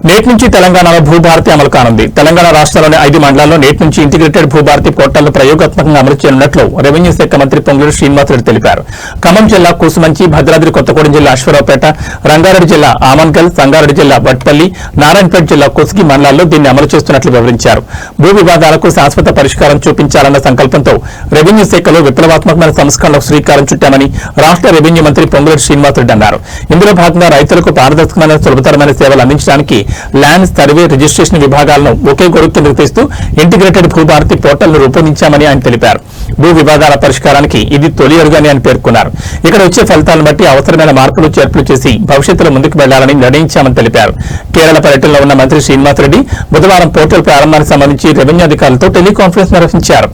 నేటి నుంచి తెలంగాణలో భూభారతి అమలు కానుంది. తెలంగాణ రాష్ట్రంలోని 5 మండలాల్లో నేటి నుంచి ఇంటిగ్రేటెడ్ భూభారతి పోర్టల్ను ప్రయోగాత్మకంగా అమలు చేయనున్నట్లు రెవెన్యూ శాఖ మంత్రి పొంగూరు శ్రీనివాసరెడ్డి తెలిపారు. ఖమ్మం జిల్లా కూసుమంచి, భద్రాద్రి కొత్తగూడెం జిల్లా అశ్వరావుపేట, రంగారెడ్డి జిల్లా ఆమన్గల్, సంగారెడ్డి జిల్లా వట్పల్లి, నారాయణపేట జిల్లా కొస్గి మండలాల్లో దీన్ని అమలు చేస్తున్నట్లు వివరించారు. భూ వివాదాలకు శాశ్వత పరిష్కారం చూపించాలన్న సంకల్పంతో రెవెన్యూ శాఖలో విప్లవాత్మకమైన సంస్కరణలకు శ్రీకారం చుట్టామని రాష్ట్ర రెవెన్యూ మంత్రి పొంగూరు శ్రీనివాసరెడ్డి అన్నారు. ఇందులో భాగంగా రైతులకు పారదర్శకమైన సులభతరమైన సేవలు అందించడానికి ల్యాండ్ సర్వే రిజిస్ట్రేషన్ విభాగాలను ఒకే గొడుగు కిందకు తెస్తూ ఇంటిగ్రేటెడ్ భూభారతి పోర్టల్ ను రూపొందించామని ఆయన తెలిపారు. భూ వివాదాల పరిష్కారానికి ఇది తొలి అడుగని ఆయన పేర్కొన్నారు. ఇక్కడ వచ్చే ఫలితాలను బట్టి అవసరమైన మార్పులు చేర్పులు చేసి భవిష్యత్తులో ముందుకు వెళ్లాలని నిర్ణయించామని తెలిపారు. కేరళ పర్యటనలో ఉన్న మంత్రి శ్రీనివాసరెడ్డి బుధవారం పోర్టల్ ప్రారంభానికి సంబంధించి రెవెన్యూ అధికారులతో టెలికాన్ఫరెన్స్ నిర్వహించారు.